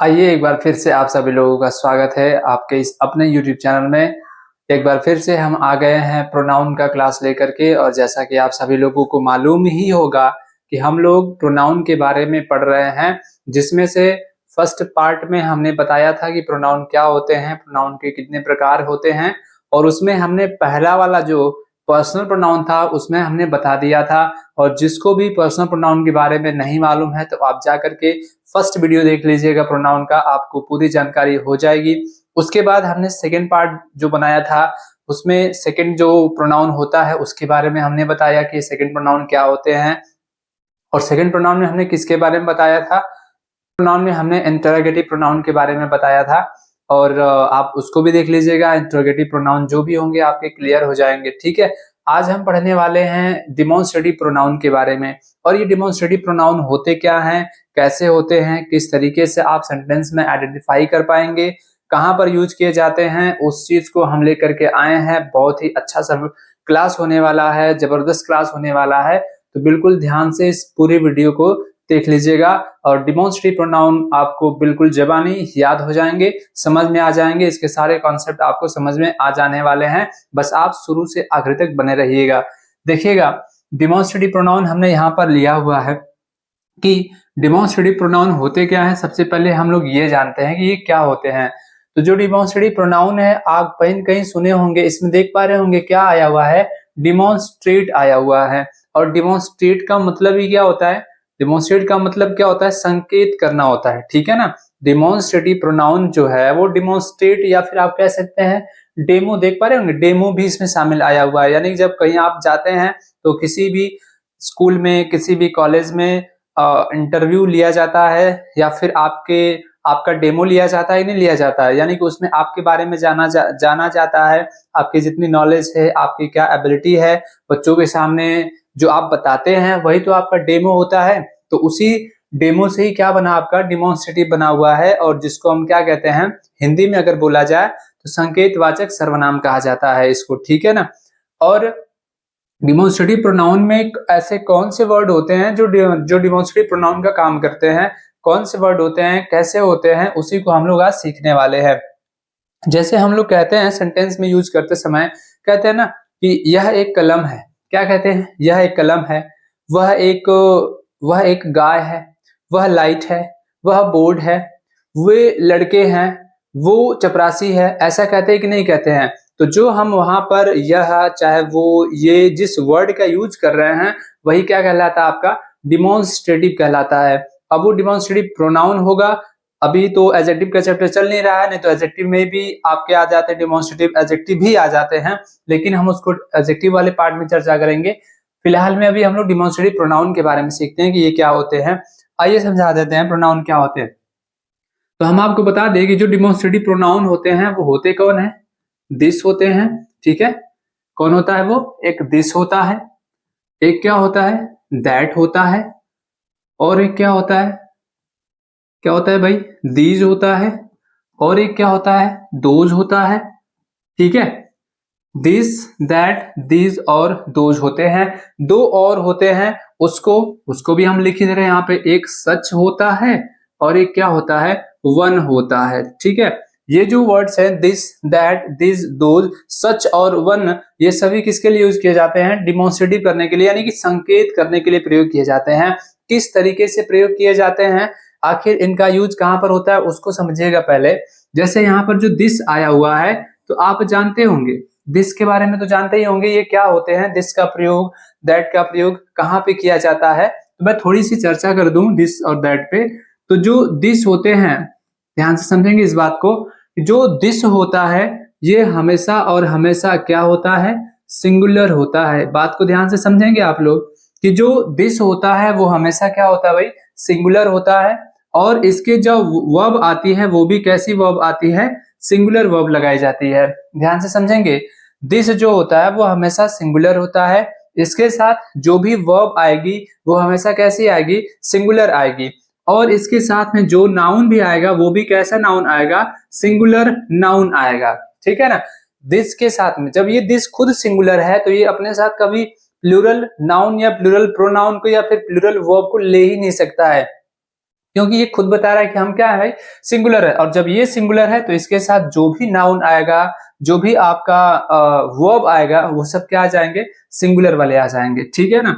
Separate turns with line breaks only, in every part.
आइए एक बार फिर से आप सभी लोगों का स्वागत है आपके इस अपने YouTube चैनल में। एक बार फिर से हम आ गए हैं प्रोनाउन का क्लास लेकर के। और जैसा कि आप सभी लोगों को मालूम ही होगा कि हम लोग प्रोनाउन के बारे में पढ़ रहे हैं, जिसमें से फर्स्ट पार्ट में हमने बताया था कि प्रोनाउन क्या होते हैं, प्रोनाउन के कितने प्रकार होते हैं। और उसमें हमने पहला वाला जो पर्सनल प्रोनाउन था उसमें हमने बता दिया था। और जिसको भी पर्सनल प्रोनाउन के बारे में नहीं मालूम है तो आप जा करके फर्स्ट वीडियो देख लीजिएगा प्रोनाउन का, आपको पूरी जानकारी हो जाएगी। उसके बाद हमने सेकंड पार्ट जो बनाया था उसमें सेकंड जो प्रोनाउन होता है उसके बारे में हमने बताया कि सेकंड प्रोनाउन क्या होते हैं। और सेकंड प्रोनाउन में हमने किसके बारे में बताया था? प्रोनाउन में हमने इंटरोगेटिव प्रोनाउन के बारे में बताया था। और आप उसको भी देख लीजिएगा। इंटरोगेटिव प्रोनाउन जो भी होंगे आपके क्लियर हो जाएंगे, ठीक है। आज हम पढ़ने वाले हैं डिमॉन्स्ट्रेटिव प्रोनाउन के बारे में। और ये डिमॉन्स्ट्रेटिव प्रोनाउन होते क्या हैं, कैसे होते हैं, किस तरीके से आप सेंटेंस में आइडेंटिफाई कर पाएंगे, कहाँ पर यूज किए जाते हैं, उस चीज को हम लेकर के आए हैं। बहुत ही अच्छा सा क्लास होने वाला है, जबरदस्त क्लास होने वाला है। तो बिल्कुल ध्यान से इस पूरी वीडियो को देख लीजिएगा। और डिमॉन्स्ट्रेटिव प्रोनाउन आपको बिल्कुल ज़बानी याद हो जाएंगे, समझ में आ जाएंगे। इसके सारे कॉन्सेप्ट आपको समझ में आ जाने वाले हैं। बस आप शुरू से आखिर तक बने रहिएगा। देखिएगा, डिमॉन्स्ट्रेटिव प्रोनाउन हमने यहाँ पर लिया हुआ है कि डिमॉन्स्ट्रेटिव प्रोनाउन होते क्या है। सबसे पहले हम लोग ये जानते हैं कि ये क्या होते हैं। तो जो डिमॉन्स्ट्रेटिव प्रोनाउन है आप कहीं कहीं सुने होंगे, इसमें देख पा रहे होंगे क्या आया हुआ है, डिमॉन्स्ट्रेट आया हुआ है। और डिमॉन्स्ट्रेट का मतलब ही क्या होता है? डिमॉन्स्ट्रेट का मतलब क्या होता है? संकेत करना होता है, ठीक है ना। डिमॉन्स्ट्रेटिव प्रोनाउन जो है वो डिमॉन्स्ट्रेट या फिर आप कह सकते हैं डेमो, देख पा रहे होंगे डेमो भी इसमें शामिल आया हुआ है। यानी जब कहीं आप जाते हैं तो किसी भी स्कूल में, किसी भी कॉलेज में इंटरव्यू लिया जाता है या फिर आपका डेमो लिया जाता है, नहीं लिया जाता है। यानी कि उसमें आपके बारे में जाना जाता है, आपकी जितनी नॉलेज है, आपकी क्या एबिलिटी है, बच्चों के सामने जो आप बताते हैं वही तो आपका डेमो होता है। तो उसी डेमो से ही क्या बना, आपका डिमॉन्स्ट्रेटिव बना हुआ है। और जिसको हम क्या कहते हैं, हिंदी में अगर बोला जाए तो संकेतवाचक सर्वनाम कहा जाता है इसको, ठीक है ना। और डिमॉन्स्ट्रेटिव प्रोनाउन में ऐसे कौन से वर्ड होते हैं जो डिमॉन्स्ट्रेटिव प्रोनाउन का काम करते हैं, कौन से वर्ड होते हैं, कैसे होते हैं, उसी को हम लोग आज सीखने वाले हैं। जैसे हम लोग कहते हैं सेंटेंस में यूज करते समय, कहते हैं ना कि यह एक कलम है। क्या कहते हैं? यह एक कलम है। वह एक वह एक गाय है। वह लाइट है। वह बोर्ड है। वे लड़के हैं। वो चपरासी है। ऐसा कहते हैं कि नहीं कहते हैं? तो जो हम वहां पर यह, चाहे वो, ये जिस वर्ड का यूज कर रहे हैं वही क्या कहलाता है? आपका डिमॉन्स्ट्रेटिव कहलाता है। अब वो डिमॉन्स्ट्रेटिव प्रोनाउन होगा। अभी तो एडजेक्टिव का चैप्टर चल नहीं रहा है, नहीं तो एडजेक्टिव में भी आपके आ जाते हैं, डिमॉन्स्ट्रेटिव एडजेक्टिव भी आ जाते हैं। लेकिन हम उसको एडजेक्टिव वाले पार्ट में चर्चा करेंगे। फिलहाल में अभी हम लोग डिमॉन्स्ट्रेटिव प्रोनाउन के बारे में सीखते हैं कि ये क्या होते हैं। आइए समझा देते हैं प्रोनाउन क्या होते हैं। तो हम आपको बता दें कि जो डिमॉन्स्ट्रेटिव प्रोनाउन होते हैं वो होते कौन है? दिस होते हैं, ठीक है। कौन होता है वो? एक दिस होता है, एक क्या होता है, दैट होता है, और एक क्या होता है, क्या होता है भाई, दीज होता है, और एक क्या होता है, दोज होता है, ठीक है। दिस, दैट, दीज और दोज होते हैं। दो और होते हैं, उसको उसको भी हम लिख ही दे रहे हैं यहाँ पे। एक सच होता है और एक क्या होता है, वन होता है, ठीक है। ये जो वर्ड्स हैं दिस, दैट, दिस, दोज, सच और वन, ये सभी किसके लिए यूज किए जाते हैं? डिमॉन्स्ट्रेटिव करने के लिए, यानी कि संकेत करने के लिए प्रयोग किए जाते हैं। किस तरीके से प्रयोग किए जाते हैं, आखिर इनका यूज कहाँ पर होता है उसको समझिएगा पहले। जैसे यहाँ पर जो दिस आया हुआ है तो आप जानते होंगे, दिस के बारे में तो जानते ही होंगे ये क्या होते हैं। दिस का प्रयोग, दैट का प्रयोग कहाँ पे किया जाता है, तो मैं थोड़ी सी चर्चा कर दूं दिस और दैट पे। तो जो दिस होते हैं, ध्यान से समझेंगे इस बात को, जो दिस होता है ये हमेशा और हमेशा क्या होता है, सिंगुलर होता है। बात को ध्यान से समझेंगे आप लोग कि जो दिस होता है वो हमेशा क्या होता है भाई, सिंगुलर होता है। और इसके जो वर्ब आती है वो भी कैसी वर्ब आती है, सिंगुलर वर्ब लगाई जाती है। ध्यान से समझेंगे, दिस जो होता है वो हमेशा सिंगुलर होता है। इसके साथ जो भी वर्ब आएगी वो हमेशा कैसी आएगी, सिंगुलर आएगी। और इसके साथ में जो नाउन भी आएगा वो भी कैसा नाउन आएगा, सिंगुलर नाउन आएगा, ठीक है ना। दिस के साथ में, जब ये दिस खुद सिंगुलर है तो ये अपने साथ कभी प्लूरल नाउन या प्लूरल प्रोनाउन को या फिर प्लूरल वर्ब को ले ही नहीं सकता है। क्योंकि ये खुद बता रहा है कि हम क्या है भाई, सिंगुलर है। और जब ये सिंगुलर है तो इसके साथ जो भी नाउन आएगा, जो भी आपका वर्ब आएगा, वो सब क्या आ जाएंगे, सिंगुलर वाले आ जाएंगे, ठीक है ना।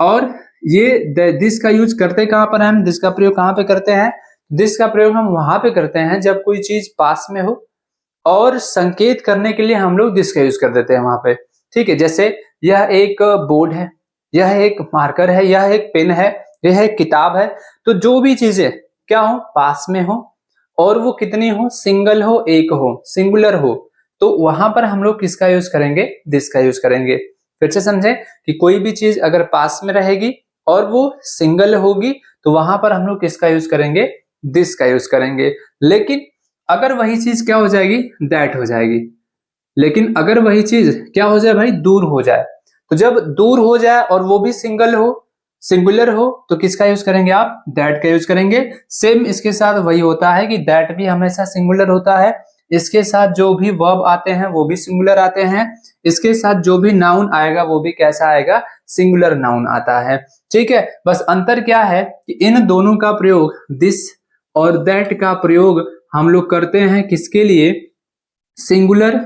और ये दिस का यूज करते कहां पर है, हम दिस का प्रयोग कहां पे करते हैं, दिस का प्रयोग हम वहां पे करते हैं जब कोई चीज पास में हो और संकेत करने के लिए हम लोग दिस का यूज कर देते हैं वहां पे, ठीक है। जैसे यह एक बोर्ड है, यह एक मार्कर है, यह एक पेन है, यह एक किताब है। तो जो भी चीजें क्या हो, पास में हो और वो कितनी हो, सिंगल हो, एक हो, सिंगुलर हो, तो वहां पर हम लोग किसका यूज करेंगे, दिस का यूज करेंगे। फिर से समझे कि कोई भी चीज अगर पास में रहेगी और वो सिंगल होगी तो वहां पर हम लोग किसका यूज करेंगे, दिस का यूज करेंगे। लेकिन अगर वही चीज क्या हो जाएगी, दैट हो जाएगी। लेकिन अगर वही चीज क्या हो जाए भाई, दूर हो जाए, तो जब दूर हो जाए और वो भी सिंगल हो, सिंगुलर हो, तो किसका यूज करेंगे आप, दैट का यूज करेंगे। सेम इसके साथ वही होता है कि दैट भी हमेशा सिंगुलर होता है, इसके साथ जो भी वर्ब आते हैं वो भी सिंगुलर आते हैं, इसके साथ जो भी नाउन आएगा वो भी कैसा आएगा, सिंगुलर नाउन आता है, ठीक है। बस अंतर क्या है कि इन दोनों का प्रयोग, दिस और दैट का प्रयोग हम लोग करते हैं किसके लिए, सिंगुलर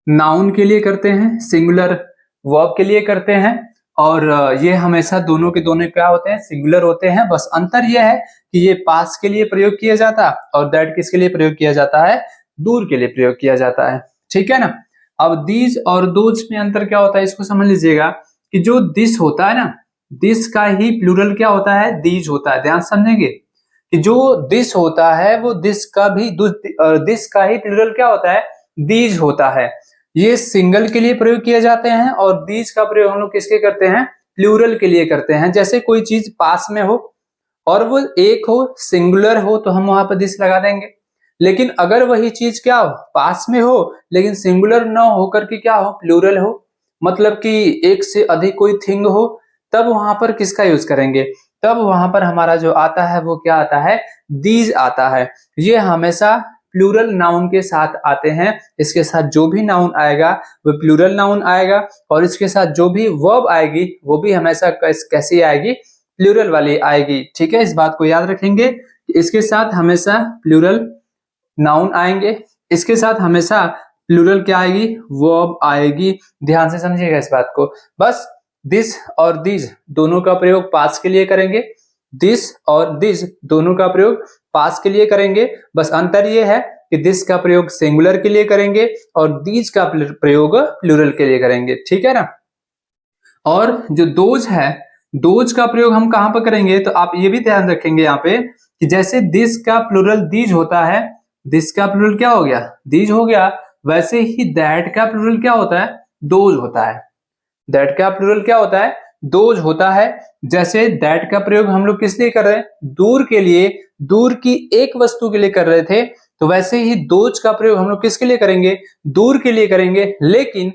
नाउन के लिए करते हैं, सिंगुलर वर्ब के लिए करते हैं। और ये हमेशा दोनों के दोनों क्या होते हैं, सिंगुलर होते हैं। बस अंतर यह है कि ये पास के लिए प्रयोग किया जाता और दैट किसके लिए प्रयोग किया जाता है, दूर के लिए प्रयोग किया जाता है, ठीक है ना। अब दीज और दोज में अंतर क्या होता है, इसको समझ लीजिएगा कि जो दिस होता है ना, दिस का ही प्लूरल क्या होता है, दीज होता है। ध्यान समझेंगे कि जो दिस होता है वो दिस का भी दिस का ही प्लूरल क्या होता है, दीज होता है। ये सिंगल के लिए प्रयोग किए जाते हैं और दीज का प्रयोग हम लोग किसके करते हैं, प्लूरल के लिए करते हैं। जैसे कोई चीज पास में हो और वो एक हो, सिंगुलर हो, तो हम वहां पर दिस लगा देंगे। लेकिन अगर वही चीज क्या हो, पास में हो लेकिन सिंगुलर न होकर के क्या हो, प्लूरल हो, मतलब कि एक से अधिक कोई थिंग हो, तब वहां पर किसका यूज करेंगे, तब वहां पर हमारा जो आता है वो क्या आता है, दीज आता है। ये हमेशा प्लूरल नाउन के साथ आते हैं, इसके साथ जो भी नाउन आएगा वो प्लूरल नाउन आएगा और इसके साथ जो भी वर्ब आएगी वो भी हमेशा कैसी आएगी, प्लूरल वाली आएगी, ठीक है। इस बात को याद रखेंगे, इसके साथ हमेशा प्लूरल नाउन आएंगे, इसके साथ हमेशा प्लूरल क्या आएगी, वर्ब आएगी। ध्यान से समझिएगा इस बात को। बस दिस और दिस दोनों का प्रयोग पास के लिए करेंगे, दिस और दिस दोनों का प्रयोग पास के लिए करेंगे। बस अंतर ये है कि दिस का प्रयोग सिंगुलर के लिए करेंगे और दीज का प्रयोग प्लूरल के लिए करेंगे, ठीक है ना। और जो दोज है, दोज का प्रयोग हम कहां पर करेंगे, तो आप ये भी ध्यान रखेंगे यहाँ पे कि जैसे दिस का प्लूरल दीज होता है, दिस का प्लूरल क्या हो गया, दीज हो गया, वैसे ही दैट का प्लूरल क्या होता है, दोज होता है। दैट का प्लूरल क्या होता है, दोज होता है। जैसे दैट का प्रयोग हम लोग किस लिए कर रहे हैं, दूर के लिए, दूर की एक वस्तु के लिए कर रहे थे, तो वैसे ही दोज का प्रयोग हम लोग किसके लिए करेंगे, दूर के लिए करेंगे, लेकिन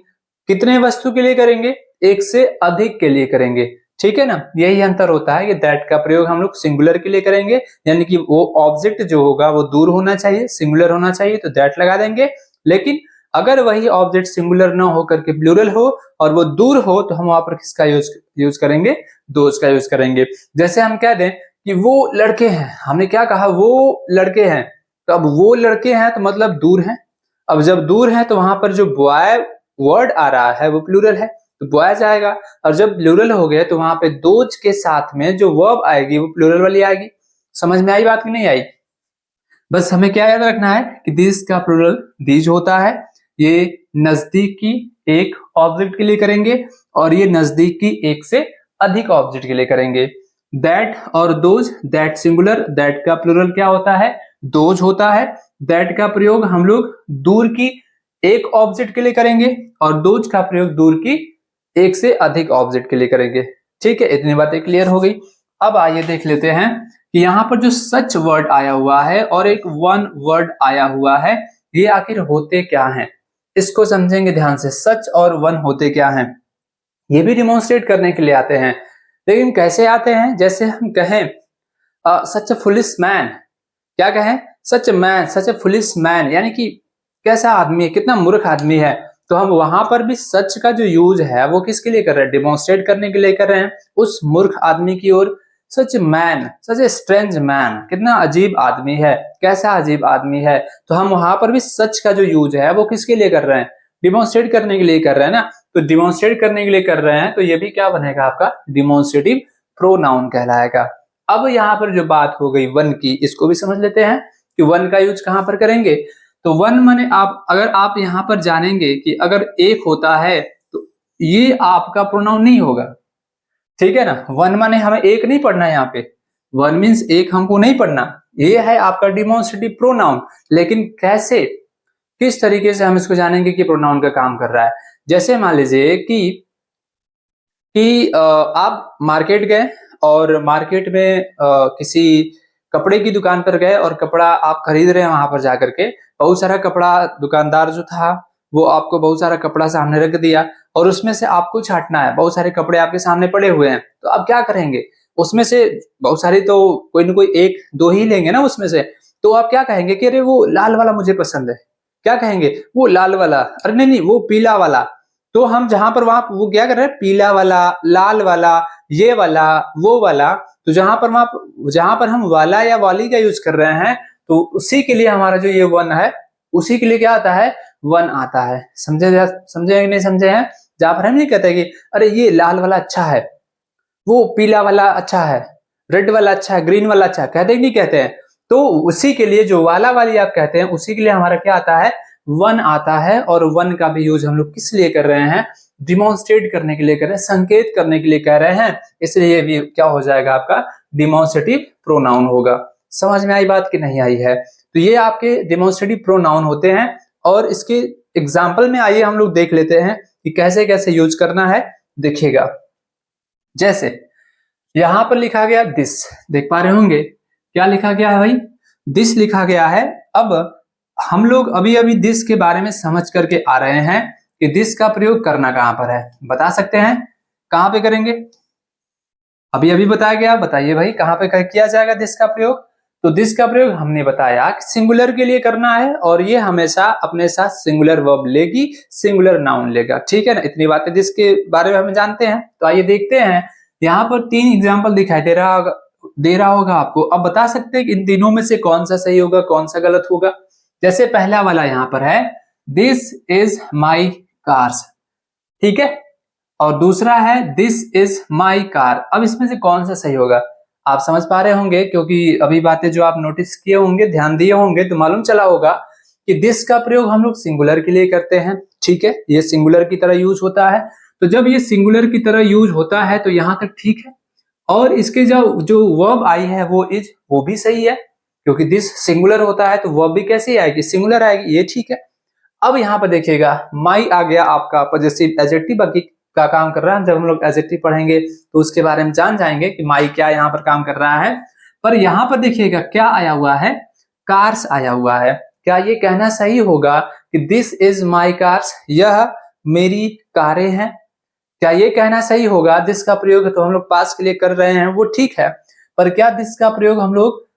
कितने वस्तु के लिए करेंगे, एक से अधिक के लिए करेंगे, ठीक है ना। यही अंतर होता है कि दैट का प्रयोग हम लोग सिंगुलर के लिए करेंगे, यानी कि वो ऑब्जेक्ट जो होगा वो दूर होना चाहिए, सिंगुलर होना चाहिए, तो दैट लगा देंगे। लेकिन अगर वही ऑब्जेक्ट सिंगुलर ना होकर के प्लूरल हो और वो दूर हो, तो हम वहां पर किसका यूज करेंगे, दोज का यूज करेंगे। जैसे हम कह दें कि वो लड़के हैं, हमने क्या कहा, वो लड़के हैं, तो अब वो लड़के हैं तो मतलब दूर हैं। अब जब दूर है तो वहां पर जो बॉय वर्ड आ रहा है वो प्लूरल है, तो बॉयज आएगा। और जब प्लूरल हो गया तो वहां पे दोज के साथ में जो वर्ब आएगी वो प्लूरल वाली आएगी। समझ में आई बात कि नहीं आई। बस हमें क्या याद रखना है कि दिस का प्लूरल दीज होता है, ये नजदीकी एक ऑब्जेक्ट के लिए करेंगे और ये नजदीकी एक से अधिक ऑब्जेक्ट के लिए करेंगे। दैट और दोज, दैट सिंगुलर, दैट का प्लूरल क्या होता है, दोज होता है। दैट का प्रयोग हम लोग दूर की एक ऑब्जेक्ट के लिए करेंगे और दोज का प्रयोग दूर की एक से अधिक ऑब्जेक्ट के लिए करेंगे, ठीक है। इतनी बातें क्लियर हो गई। अब आइए देख लेते हैं कि यहाँ पर जो सच वर्ड आया हुआ है और एक वन वर्ड आया हुआ है, ये आखिर होते क्या हैं, इसको समझेंगे ध्यान से। सच और वन होते क्या हैं, ये भी डिमोन्स्ट्रेट करने के लिए आते हैं। लेकिन कैसे आते हैं, जैसे हम कहें सच अ फुलिश मैन, क्या कहें, सच man, such a foolish man, यानी कि कैसा आदमी है, कितना मूर्ख आदमी है। तो हम वहां पर भी सच का जो यूज है वो किसके लिए कर रहे हैं, डिमोन्स्ट्रेट करने के लिए कर रहे हैं उस मूर्ख आदमी की ओर such man, such a strange man, कितना अजीब आदमी है, कैसा अजीब आदमी है। तो हम वहां पर भी सच का जो यूज है वो किसके लिए कर रहे हैं, डिमॉन्स्ट्रेट करने के लिए कर रहे हैं ना। तो डिमॉन्स्ट्रेट करने के लिए कर रहे हैं तो ये भी क्या बनेगा आपका डिमॉन्स्ट्रेटिव प्रोनाउन कहलाएगा। अब यहाँ पर जो बात हो गई वन की, इसको भी समझ लेते हैं कि वन का यूज कहां पर करेंगे। तो वन माने आप, अगर आप यहाँ पर जानेंगे कि अगर एक होता है तो ये आपका प्रोनाउन नहीं होगा, ठीक है ना। वन माने हमें एक नहीं पढ़ना है, यहाँ पे वन मीन्स एक हमको नहीं पढ़ना, ये है आपका डिमॉन्स्ट्रेटिव प्रोनाउन। लेकिन कैसे, किस तरीके से हम इसको जानेंगे कि प्रोनाउन का काम कर रहा है। जैसे मान लीजिए कि आप मार्केट गए और मार्केट में किसी कपड़े की दुकान पर गए और कपड़ा आप खरीद रहे हैं, वहां पर जाकर के बहुत सारा कपड़ा, दुकानदार जो था वो आपको बहुत सारा कपड़ा सामने रख दिया और उसमें से आपको छांटना है, बहुत सारे कपड़े आपके सामने पड़े हुए हैं, तो आप क्या करेंगे, उसमें से बहुत सारी तो कोई ना कोई एक दो ही लेंगे ना उसमें से। तो आप क्या कहेंगे कि अरे वो लाल वाला मुझे पसंद है, क्या कहेंगे, वो लाल वाला, अरे नहीं नहीं वो पीला वाला। तो हम जहां पर वहां वो क्या कर रहे हैं, पीला वाला, लाल वाला, ये वाला, वो वाला। तो जहां पर हम वाला या वाली का यूज कर रहे हैं तो उसी के लिए हमारा जो ये वन है उसी के लिए क्या आता है, वन आता है। समझे नहीं समझे हैं। जहां पर हम नहीं कहते कि अरे ये लाल वाला अच्छा है, वो पीला वाला अच्छा है, रेड वाला अच्छा है, ग्रीन वाला अच्छा है, कहते ही नहीं कहते हैं। तो उसी के लिए जो वाला वाली आप कहते हैं उसी के लिए हमारा क्या आता है, वन आता है। और वन का भी यूज हम लोग किस लिए कर रहे हैं, डिमॉन्स्ट्रेट करने के लिए कर रहे हैं, संकेत करने के लिए कह रहे हैं, इसलिए भी क्या हो जाएगा आपका डिमॉन्स्ट्रेटिव प्रोनाउन होगा। समझ में आई बात कि नहीं आई है। तो ये आपके डिमॉन्स्ट्रेटिव प्रोनाउन होते हैं और इसके एग्जाम्पल में आइए हम लोग देख लेते हैं कि कैसे कैसे यूज करना है। देखिएगा, जैसे यहां पर लिखा गया दिस, देख पा रहे होंगे क्या लिखा गया है भाई, दिस लिखा गया है। अब हम लोग अभी अभी दिस के बारे में समझ करके आ रहे हैं कि दिस का प्रयोग करना कहां पर है, बता सकते हैं कहां पे करेंगे, अभी अभी बताया गया, बताइए भाई कहां पे किया जाएगा दिस का प्रयोग। तो दिस का प्रयोग हमने बताया कि सिंगुलर के लिए करना है और ये हमेशा अपने साथ सिंगुलर वर्ब लेगी, सिंगुलर नाउन लेगा, ठीक है ना। इतनी बातें दिस के बारे में हम जानते हैं। तो आइए देखते हैं, यहाँ पर 3 एग्जाम्पल दिखाई दे रहा होगा आपको। अब बता सकते हैं कि इन तीनों में से कौन सा सही होगा कौन सा गलत होगा। जैसे पहला वाला यहाँ पर है, दिस इज माई कार्स, ठीक है, और दूसरा है दिस इज माई कार। अब इसमें से कौन सा सही होगा, आप समझ पा रहे होंगे, क्योंकि अभी बातें जो आप नोटिस किए होंगे, ध्यान दिए होंगे, तो मालूम चला होगा कि दिस का प्रयोग हम लोग सिंगुलर के लिए करते हैं, ठीक है, ये सिंगुलर की तरह यूज होता है। तो जब ये सिंगुलर की तरह यूज होता है तो यहां तक ठीक है। और इसके जो वर्ब आई है वो इज, वो भी सही है, क्योंकि दिस सिंगुलर होता है तो वर्ब भी कैसे आएगी, सिंगुलर आएगी, ये ठीक है। अब यहाँ पर देखिएगा, माई आ गया आपका पॉजेसिव एडजेक्टिव, बाकी का काम कर रहा है। जब हम लोग एडजेक्टिव पढ़ेंगे तो उसके बारे में जान जाएंगे कि माई क्या यहाँ पर काम कर रहा है। पर यहाँ पर देखिएगा क्या आया हुआ है, कार्स आया हुआ है। क्या ये कहना सही होगा कि दिस इज माई कार्स, यह मेरी कारें हैं, क्या ये कहना सही होगा। दिस का प्रयोग तो हम लोग पास के लिए कर रहे हैं, वो ठीक है, पर क्या दिस का प्रयोग हम लोग,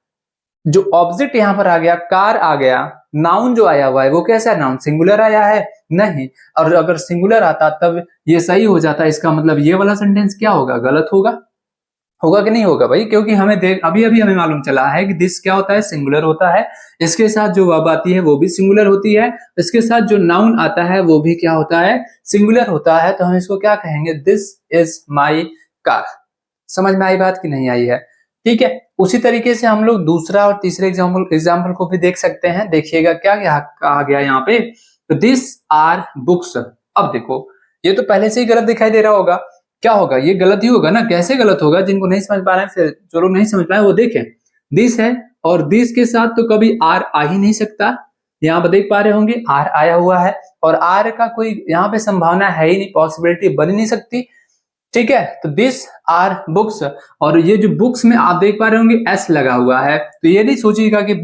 जो ऑब्जेक्ट यहाँ पर आ गया, कार आ गया, नाउन जो आया हुआ है वो कैसा नाउन, सिंगुलर आया है, नहीं। और अगर सिंगुलर आता तब ये सही हो जाता, इसका मतलब ये वाला सेंटेंस क्या होगा, गलत होगा, होगा कि नहीं होगा भाई, क्योंकि हमें अभी अभी हमें मालूम चला है कि दिस क्या होता है, सिंगुलर होता है, इसके साथ जो वर्ब आती है वो भी सिंगुलर होती है, इसके साथ जो नाउन आता है वो भी क्या होता है, सिंगुलर होता है। तो हम इसको क्या कहेंगे, दिस इज माई कार। समझ में आई बात कि नहीं आई है, ठीक है। उसी तरीके से हम लोग दूसरा और तीसरे एग्जाम्पल को भी देख सकते हैं। देखिएगा क्या कहा गया यहाँ पे, तो दिस आर बुक्स। अब देखो ये तो पहले से ही गलत दिखाई दे रहा होगा, क्या होगा, ये गलत ही होगा ना। कैसे गलत होगा, जिनको नहीं समझ पा रहे हैं, फिर जो लोग नहीं समझ पाए वो देखें। दिस है और दिस के साथ तो कभी आर आ ही नहीं सकता, यहाँ पर देख पा रहे होंगे आर आया हुआ है, और आर का कोई यहाँ पे संभावना है ही नहीं, पॉसिबिलिटी बन ही नहीं सकती, ठीक है। तो दिस आर बुक्स, और ये जो बुक्स में आप देख पा रहे होंगे एस लगा हुआ है, तो ये नहीं सोचिएगा कि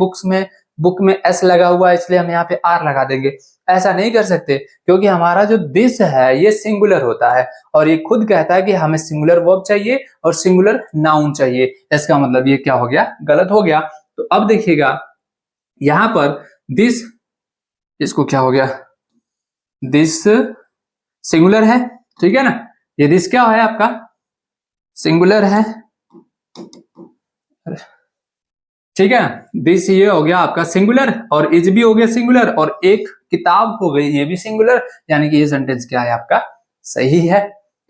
बुक में एस लगा हुआ है इसलिए हम यहाँ पे आर लगा देंगे, ऐसा नहीं कर सकते, क्योंकि हमारा जो दिस है ये सिंगुलर होता है और ये खुद कहता है कि हमें सिंगुलर वर्ब चाहिए और सिंगुलर नाउन चाहिए। इसका मतलब ये क्या हो गया, गलत हो गया। तो अब देखिएगा यहां पर दिस, इसको क्या हो गया, दिस सिंगुलर है, ठीक है ना, ये दिस क्या है आपका, सिंगुलर है, ठीक है, दिस ये हो गया आपका सिंगुलर और इज भी हो गया सिंगुलर और एक किताब हो गई ये भी सिंगुलर, यानी कि ये सेंटेंस क्या है आपका सही है।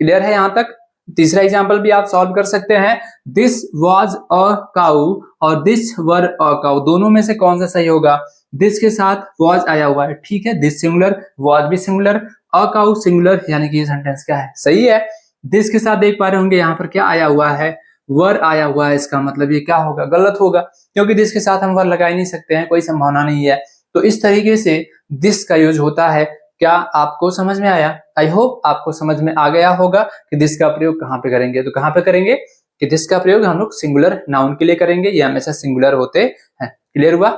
क्लियर है यहां तक? तीसरा एग्जांपल भी आप सॉल्व कर सकते हैं। दिस वाज अ काउ और दिस वर अ काउ, दोनों में से कौन सा सही होगा? दिस के साथ वाज आया हुआ है, ठीक है, दिस सिंगुलर, वाज भी सिंगुलर, अ काउ सिंगुलर, यानी कि ये सेंटेंस क्या है सही है। दिस के साथ देख पा रहे होंगे यहाँ पर क्या आया हुआ है, वर आया हुआ है, इसका मतलब ये क्या होगा? गलत होगा, क्योंकि दिस के साथ हम वर लगा ही नहीं सकते हैं, कोई संभावना नहीं है। तो इस तरीके से दिस का यूज होता है। क्या आपको समझ में आया? आई होप आपको समझ में आ गया होगा कि दिस का प्रयोग कहाँ पे करेंगे। तो कहाँ पे करेंगे कि दिस का प्रयोग हम लोग सिंगुलर नाउन के लिए करेंगे, ये हमेशा सिंगुलर होते हैं। क्लियर हुआ?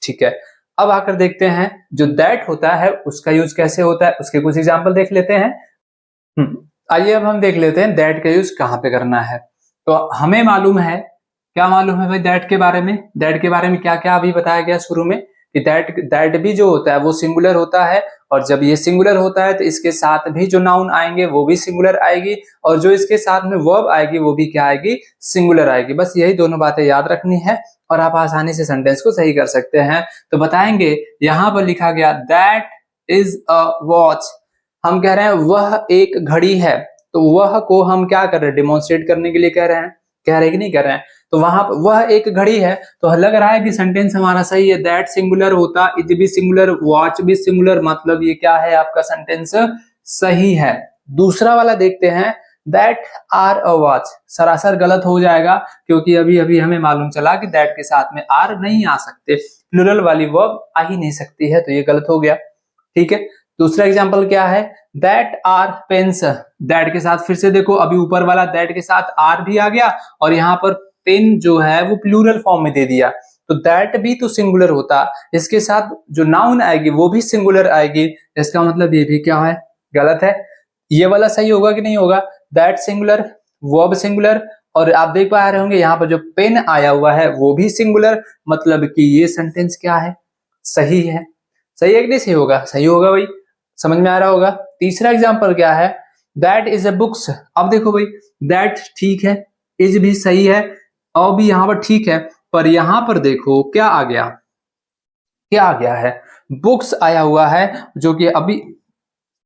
ठीक है, अब आकर देखते हैं जो दैट होता है उसका यूज कैसे होता है, उसके कुछ एग्जाम्पल देख लेते हैं। आइए अब हम देख लेते हैं दैट का यूज कहाँ पे करना है। तो हमें मालूम है, क्या मालूम है भाई दैट के बारे में? दैट के बारे में क्या क्या अभी बताया गया शुरू में कि दैट भी जो होता है वो सिंगुलर होता है, और जब ये सिंगुलर होता है तो इसके साथ भी जो नाउन आएंगे वो भी सिंगुलर आएगी, और जो इसके साथ में वर्ब आएगी वो भी क्या आएगी? सिंगुलर आएगी। बस यही दोनों बातें याद रखनी है और आप आसानी से सेंटेंस को सही कर सकते हैं। तो बताएंगे, यहां पर लिखा गया दैट इज अ वॉच, हम कह रहे हैं वह एक घड़ी है, तो वह को हम क्या कर रहे हैं? डिमॉन्स्ट्रेट करने के लिए कह रहे हैं, कह रहे हैं कि नहीं कह रहे हैं? तो वहां पर वह एक घड़ी है, तो लग रहा है कि सेंटेंस हमारा सही है। दैट सिंगुलर होता, इज भी सिंगुलर, वॉच भी सिंगुलर, मतलब ये क्या है आपका सेंटेंस सही है। दूसरा वाला देखते हैं, दैट आर अ वॉच, सरासर गलत हो जाएगा, क्योंकि अभी अभी हमें मालूम चला कि दैट के साथ में आर नहीं आ सकते, प्लूरल वाली वर्ब आ ही नहीं सकती है, तो ये गलत हो गया। ठीक है, दूसरा एग्जांपल क्या है? दैट आर पेन्स, दैट के साथ फिर से देखो, अभी ऊपर वाला दैट के साथ आर भी आ गया और यहाँ पर पेन जो है वो प्लूरल फॉर्म में दे दिया, तो दैट भी तो सिंगुलर होता, इसके साथ जो नाउन आएगी वो भी सिंगुलर आएगी, इसका मतलब ये भी क्या है? गलत है। ये वाला सही होगा कि नहीं होगा? दैट सिंगुलर, वर्ब सिंगुलर, और आप देख पा रहे होंगे यहाँ पर जो पेन आया हुआ है वो भी सिंगुलर, मतलब कि ये सेंटेंस क्या है? सही है। सही है कि नहीं सही होगा? सही होगा भाई, समझ में आ रहा होगा। तीसरा एग्जांपल क्या है? दैट इज अ बुक्स, अब देखो भाई दैट ठीक है, इज भी सही है और भी यहाँ पर ठीक है, पर यहाँ पर देखो क्या आ गया, क्या आ गया है? बुक्स आया हुआ है, जो कि अभी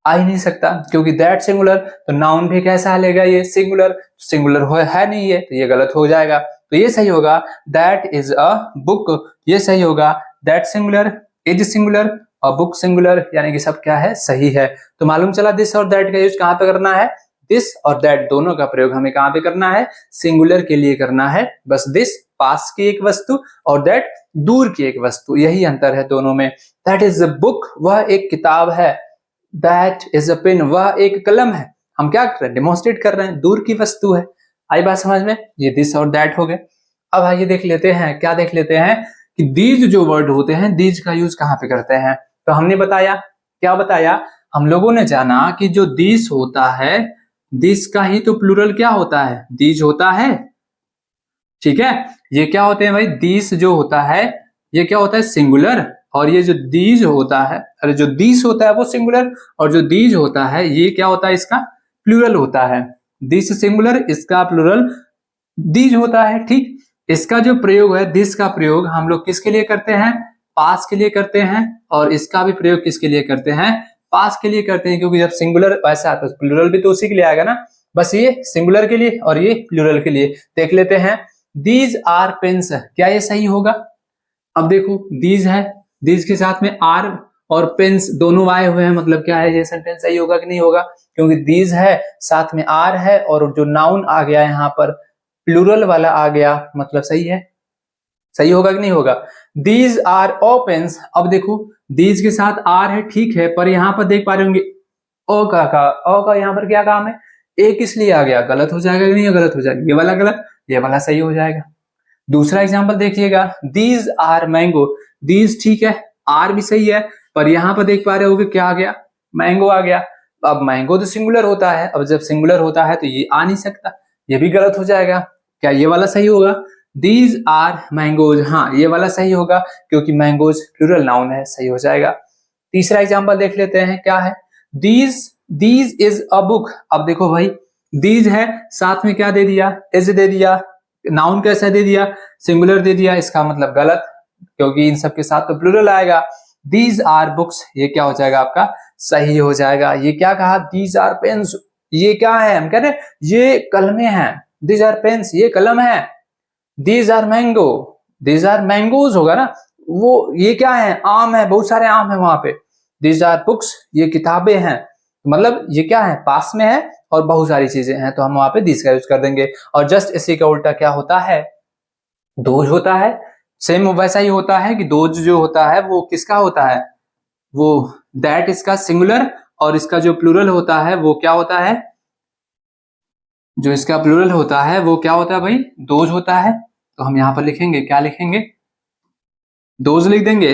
आ ही नहीं सकता, क्योंकि दैट सिंगुलर, तो नाउन भी कैसा लेगा? ये सिंगुलर, सिंगुलर है नहीं ये, तो ये गलत हो जाएगा। तो ये सही होगा दैट इज अ बुक, ये सही होगा दैट सिंगुलर, इज सिंगुलर और बुक सिंगुलर, यानी कि सब क्या है? सही है। तो मालूम चला दिस और दैट का यूज कहाँ पे करना है? दिस और दैट दोनों का प्रयोग हमें कहाँ पे करना है? सिंगुलर के लिए करना है। बस दिस पास की एक वस्तु और दैट दूर की एक वस्तु, यही अंतर है दोनों में। दैट इज अ बुक, वह एक किताब है, दैट इज अ पेन, वह एक कलम है। हम क्या कर रहे हैं? डेमोन्स्ट्रेट कर रहे हैं, दूर की वस्तु है। आई बात समझ में? ये दिस और दैट हो गए। अब आइए देख लेते हैं, क्या देख लेते हैं कि दीज जो वर्ड होते हैं, दीज का यूज कहाँ पे करते हैं। तो हमने बताया, क्या बताया? हम लोगों ने जाना कि जो दिस होता है, दिस का ही तो प्लूरल क्या होता है? दीज होता है। ठीक है, ये क्या होते हैं भाई? दिस जो होता है ये क्या होता है? सिंगुलर, और ये जो दीज होता है, अरे जो दिस होता है वो सिंगुलर, और जो दीज होता है ये क्या होता है? इसका प्लूरल होता है। दिस सिंगुलर, इसका प्लूरल दीज होता है। ठीक, इसका जो प्रयोग है, दिस का प्रयोग हम लोग किसके लिए करते हैं? पास के लिए करते हैं, और इसका भी प्रयोग किसके लिए करते हैं? पास के लिए करते हैं, क्योंकि जब सिंगुलर वैसा आता है प्लूरल भी तो उसी के लिए आएगा ना। बस ये सिंगुलर के लिए और ये प्लूरल के लिए। देख लेते हैं, दीज आर पेन्स, क्या ये सही होगा? अब देखो दीज है, दीज के साथ में आर और पेन्स दोनों आए हुए हैं, मतलब क्या है? ये सेंटेंस सही होगा कि नहीं होगा? क्योंकि दीज है, साथ में आर है, और जो नाउन आ गया यहाँ पर प्लूरल वाला आ गया, मतलब सही है। सही होगा कि नहीं होगा? दीज आर ओ पेन्स, अब देखो दीज के साथ आर है, ठीक है, पर यहाँ पर देख पा रहे होंगे ओ का यहाँ पर क्या काम है? एक इसलिए आ गया, गलत हो जाएगा कि नहीं? गलत हो जाएगा, ये वाला गलत, ये वाला सही हो जाएगा। दूसरा एग्जांपल देखिएगा, दीज आर मैंगो, दीज ठीक है, आर भी सही है, पर यहाँ पर देख पा रहे होगे क्या आ गया? मैंगो आ गया। अब मैंगो तो सिंगुलर होता है, अब जब सिंगुलर होता है तो ये आ नहीं सकता, ये भी गलत हो जाएगा। क्या ये वाला सही होगा? दीज आर मैंगोज, हाँ ये वाला सही होगा, क्योंकि मैंगोज प्लूरल नाउन है, सही हो जाएगा। तीसरा एग्जांपल देख लेते हैं, क्या है? These these is a book, अब देखो भाई दीज है, साथ में क्या दे दिया? इज दे दिया, नाउन कैसा दे दिया, सिंगुलर दे दिया, इसका मतलब गलत, क्योंकि इन सब के साथ तो प्लूरल आएगा। दीज आर बुक्स, ये क्या हो जाएगा आपका, सही हो जाएगा। ये क्या कहा, दीज आर पेन्स, ये क्या है, हम कह रहे हैं ये कलमे हैं, दीज आर पेन्स, ये कलम है। These are mango, these are mangoes होगा ना, वो ये क्या है, आम है, बहुत सारे आम है वहां पे। दीज आर बुक्स, ये किताबें हैं, मतलब ये क्या है, पास में है और बहुत सारी चीजें हैं, तो हम वहां पे दिस का यूज कर देंगे। और जस्ट इसी का उल्टा क्या होता है, दोज होता है। सेम वैसा ही होता है कि दोज जो होता है वो किसका होता है, वो दैट इसका सिंगुलर, और इसका जो प्लूरल होता है वो क्या होता है, जो इसका प्लूरल होता है वो क्या होता है भाई, दोज होता है। तो हम यहाँ पर लिखेंगे, क्या लिखेंगे, दोज लिख देंगे।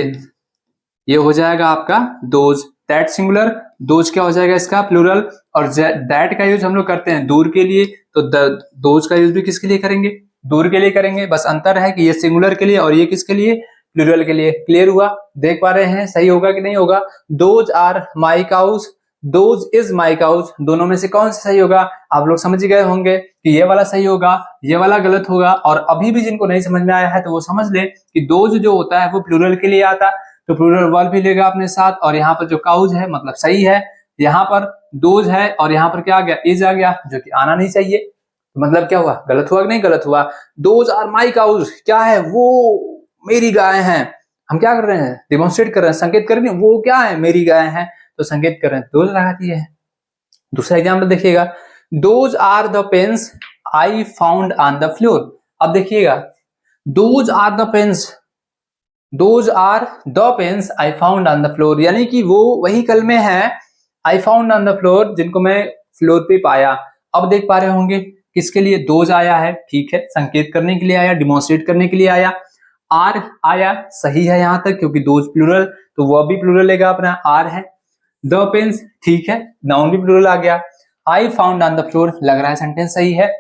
ये हो जाएगा आपका दोज, दैट सिंगुलर, दोज क्या हो जाएगा इसका प्लूरल, और दैट का यूज हम लोग करते हैं दूर के लिए, तो दोज का यूज भी किसके लिए करेंगे, दूर के लिए करेंगे। बस अंतर है कि ये सिंगुलर के लिए और ये किसके लिए, प्लूरल के लिए। क्लियर हुआ, देख पा रहे हैं सही होगा कि नहीं होगा। Those are my cows, those is my cows, दोनों में से कौन सा सही होगा, आप लोग समझ गए होंगे कि ये वाला सही होगा, ये वाला गलत होगा। और अभी भी जिनको नहीं समझ में आया है तो वो समझ ले कि दोज जो होता है वो प्लूरल के लिए आता, तो प्लूरल वर्ब भी लेगा अपने साथ, और यहाँ पर जो काउज है मतलब सही है, यहाँ पर दोज है और यहाँ पर क्या आ गया, इज आ गया, जो कि आना नहीं चाहिए। तो मतलब क्या हुआ, गलत हुआ कि नहीं गलत हुआ। दोज आर माई काउज क्या है, वो मेरी गाय हैं। हम क्या कर रहे हैं, डिमोन्स्ट्रेट कर रहे हैं, संकेत कर रहे हैं, वो क्या है, मेरी गाय हैं, तो संकेत कर रहे हैं, दोज लगा दिए हैं। दूसरा एग्जाम्पल देखिएगा, those are the pens I found on the floor. अब देखिएगा, those are the pens, those are the pens I found on the floor, यानी कि वो वही कलमे हैं I found on the floor जिनको मैं फ्लोर पे पाया। अब देख पा रहे होंगे किसके लिए दोज आया है, ठीक है, संकेत करने के लिए आया, डिमोन्स्ट्रेट करने के लिए आया। आर आया, सही है यहां तक, क्योंकि दोज प्लूरल, तो वह भी प्लूरल लेगा अपना, आर है। द पेन्स, ठीक है, नाउन भी प्लूरल आ गया। आई फाउंड ऑन द फ्लोर, लग रहा है सेंटेंस सही है।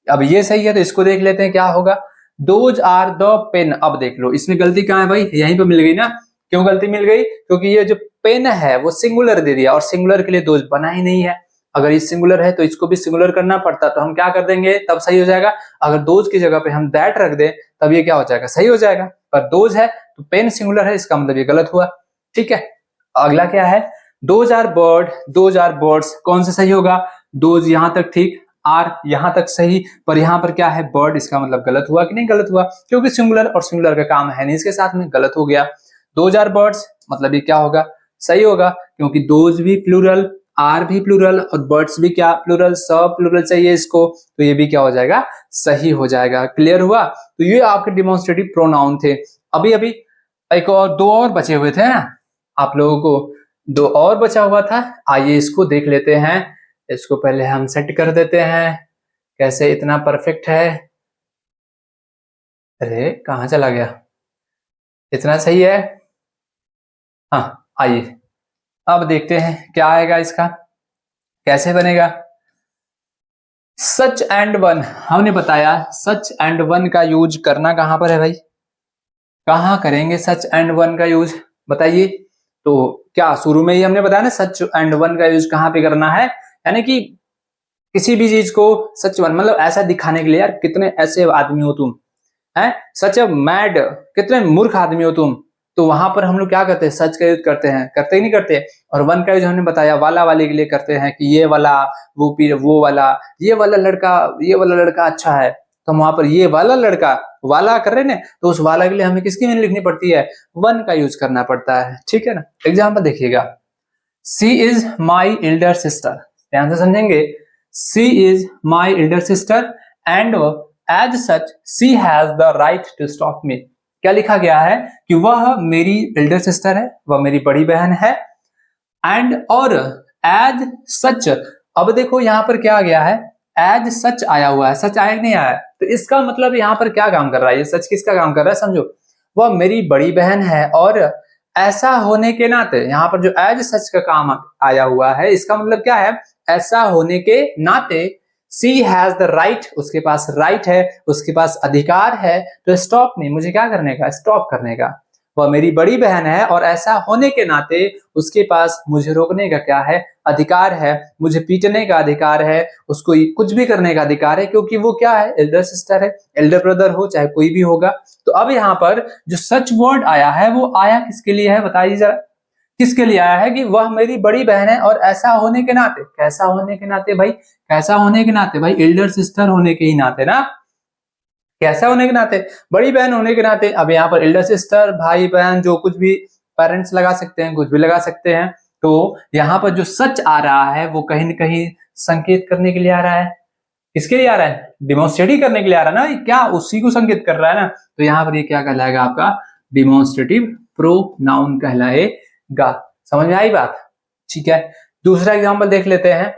अब ये सही है तो इसको देख लेते हैं क्या होगा, दोज आर द पेन। अब देख लो इसमें गलती कहाँ है भाई, यहीं पे मिल गई ना। क्यों गलती मिल गई, क्योंकि ये जो पेन है वो सिंगुलर दे दिया, और सिंगुलर के लिए दोज बना ही नहीं है। अगर ये सिंगुलर है तो इसको भी सिंगुलर करना पड़ता, तो हम क्या कर देंगे, तब सही हो जाएगा। अगर दोज की जगह पे हम दैट रख दें तब ये क्या हो जाएगा, सही हो जाएगा। पर दोज है तो पेन सिंगुलर है, इसका मतलब ये गलत हुआ। ठीक है, अगला क्या है, those are bird, those are birds, कौन सा सही होगा, दोज यहां तक ठीक, आर यहां तक सही, पर यहां पर क्या है बर्ड, इसका मतलब गलत हुआ कि नहीं गलत हुआ, क्योंकि सिंगुलर और सिंगुलर का काम है नहीं इसके साथ में, गलत हो गया। दोज आर बर्ड्स मतलब ये क्या होगा, सही होगा, क्योंकि दोज भी प्लूरल, आर भी प्लूरल, और बर्ड्स भी क्या प्लूरल, सब प्लूरल चाहिए इसको, तो ये भी क्या हो जाएगा, सही हो जाएगा। क्लियर हुआ, तो ये आपके डिमोन्स्ट्रेटिव प्रोनाउन थे। अभी अभी एक और दो और बचे हुए थे ना, आप लोगों को दो और बचा हुआ था, आइए इसको देख लेते हैं। इसको पहले हम सेट कर देते हैं, कैसे इतना परफेक्ट है, अरे कहाँ चला गया, इतना सही है। हाँ आइए अब देखते हैं क्या आएगा, इसका कैसे बनेगा। सच एंड वन, हमने बताया सच एंड वन का यूज करना कहां पर है भाई, कहां करेंगे सच एंड वन का यूज, बताइए। तो क्या शुरू में ही हमने बताया ना, सच एंड वन का यूज कहां पे करना है, यानी कि किसी भी चीज को सच वन मतलब ऐसा दिखाने के लिए, यार कितने ऐसे आदमी हो तुम, हैं सच मैड, कितने मूर्ख आदमी हो तुम, तो वहां पर हम लोग क्या करते हैं, सच का यूज करते हैं, करते ही नहीं करते। और वन का यूज हमने बताया वाला वाले के लिए करते हैं, कि ये वाला, वो पी वो वाला, ये वाला लड़का, ये वाला लड़का अच्छा है, तो हम वहां पर ये वाला लड़का वाला कर रहे हैं, तो उस वाला के लिए हमें किसकी मीनिंग लिखनी पड़ती है, वन का यूज करना पड़ता है। ठीक है ना, एग्जाम्पल देखिएगा, she is my elder sister, ध्यान से समझेंगे, she is my elder sister and as such she has the right to stop me. क्या लिखा गया है कि वह मेरी एल्डर सिस्टर है, वह मेरी बड़ी बहन है, एंड और एज सच, अब देखो यहां पर क्या आ गया है, एज सच आया हुआ है, सच आया नहीं आया, तो इसका मतलब यहां पर क्या काम कर रहा है, ये सच किसका काम कर रहा है, समझो, वह मेरी बड़ी बहन है, और ऐसा होने के नाते, यहाँ पर जो एज सच का काम आया हुआ है, इसका मतलब क्या है, ऐसा होने के नाते सी हैज द राइट, उसके पास राइट है, उसके पास अधिकार है, तो स्टॉप नहीं, मुझे क्या करने का, स्टॉप करने का, वह मेरी बड़ी बहन है और ऐसा होने के नाते उसके पास मुझे रोकने का क्या है, अधिकार है, मुझे पीटने का अधिकार है, उसको कुछ भी करने का अधिकार है, क्योंकि वो क्या है, एल्डर सिस्टर है, एल्डर ब्रदर हो चाहे कोई भी होगा। तो अब यहाँ पर जो सच वर्ड आया है वो आया किसके लिए है, बताइए जरा, किसके लिए आया है कि वह मेरी बड़ी बहन है और ऐसा होने के नाते, कैसा होने के नाते भाई, कैसा होने के नाते भाई, एल्डर सिस्टर होने के ही नाते ना, कैसा होने के नाते, बड़ी बहन होने के नाते। अब यहाँ पर एल्डर सिस्टर, भाई बहन, जो कुछ भी पेरेंट्स लगा सकते हैं, कुछ भी लगा सकते हैं। तो यहाँ पर जो सच आ रहा है वो कहीं न कहीं संकेत करने के लिए आ रहा है, किसके लिए आ रहा है, डिमोन्स्ट्रेटिव करने के लिए आ रहा है ना, क्या उसी को संकेत कर रहा है ना। तो यहाँ पर ये क्या कहलाएगा आपका, डिमोन्स्ट्रेटिव प्रोनाउन कहलाएगा। समझ में आई बात, ठीक है। दूसरा एग्जांपल देख लेते हैं,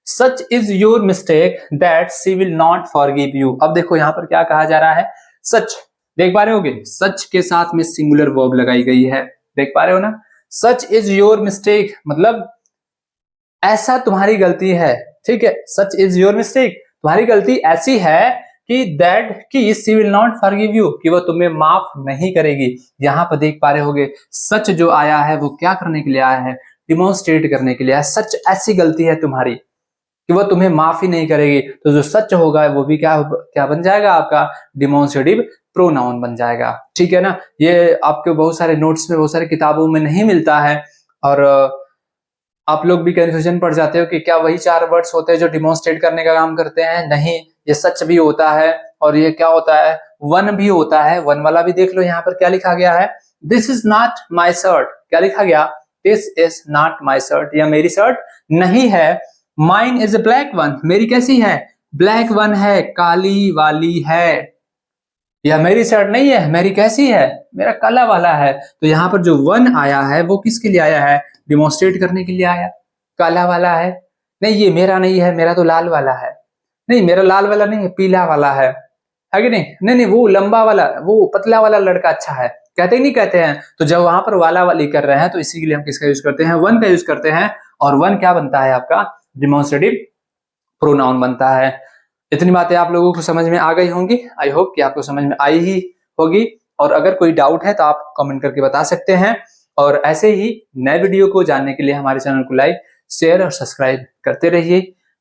such is your mistake that she will not forgive you. अब देखो यहाँ पर क्या कहा जा रहा है, सच, देख पा रहे होगे, सच के साथ में सिंगुलर वर्ब लगाई गई है, देख पा रहे हो ना। सच इज योर मिस्टेक मतलब ऐसा तुम्हारी गलती है, ठीक है, सच इज योर मिस्टेक, तुम्हारी गलती ऐसी है कि दैट कि she will not forgive you, कि वो तुम्हें माफ नहीं करेगी। यहाँ पर देख पा रहे होगे सच जो आया है वो क्या करने के लिए आया है, डिमोन्स्ट्रेट करने के लिए आया। सच ऐसी गलती है तुम्हारी कि वो तुम्हें माफ ही नहीं करेगी, तो जो सच होगा वो भी क्या क्या बन जाएगा, आपका डिमोन्स्ट्रेटिव प्रोनाउन बन जाएगा, ठीक है ना। ये आपके बहुत सारे नोट्स में, बहुत सारे किताबों में नहीं मिलता है, और आप लोग भी कंफ्यूजन पड़ जाते हो कि क्या वही 4 वर्ड्स होते हैं जो डिमोन्स्ट्रेट करने का काम करते हैं, नहीं, ये सच भी होता है और ये क्या होता है, वन भी होता है। वन वाला भी देख लो, यहाँ पर क्या लिखा गया है, this is not my shirt, क्या लिखा गया, this is not my shirt, या मेरी शर्ट नहीं है। Mine is a black one, मेरी कैसी है, ब्लैक वन है, काली वाली है। या मेरी शर्ट नहीं है, मेरी कैसी है, मेरा काला वाला है। तो यहाँ पर जो वन आया है वो किसके लिए आया है, डिमोन्स्ट्रेट करने के लिए आया, काला वाला है, नहीं ये मेरा नहीं है, मेरा तो लाल वाला है, नहीं मेरा लाल वाला नहीं है, पीला वाला है कि नहीं, नहीं नहीं वो लंबा वाला, वो पतला वाला लड़का अच्छा है, कहते ही नहीं कहते हैं। तो जब वहां पर वाला वाली कर रहे हैं तो इसी के लिए हम किसका यूज करते हैं, वन का यूज करते हैं, और वन क्या बनता है आपका, डिमोन्स्ट्रेटिव प्रोनाउन बनता है। इतनी बातें आप लोगों को समझ में आ गई होंगी, आई होप कि आपको समझ में आई ही होगी। और अगर कोई डाउट है तो आप कमेंट करके बता सकते हैं, और ऐसे ही नए वीडियो को जानने के लिए हमारे चैनल को लाइक, शेयर और सब्सक्राइब करते रहिए।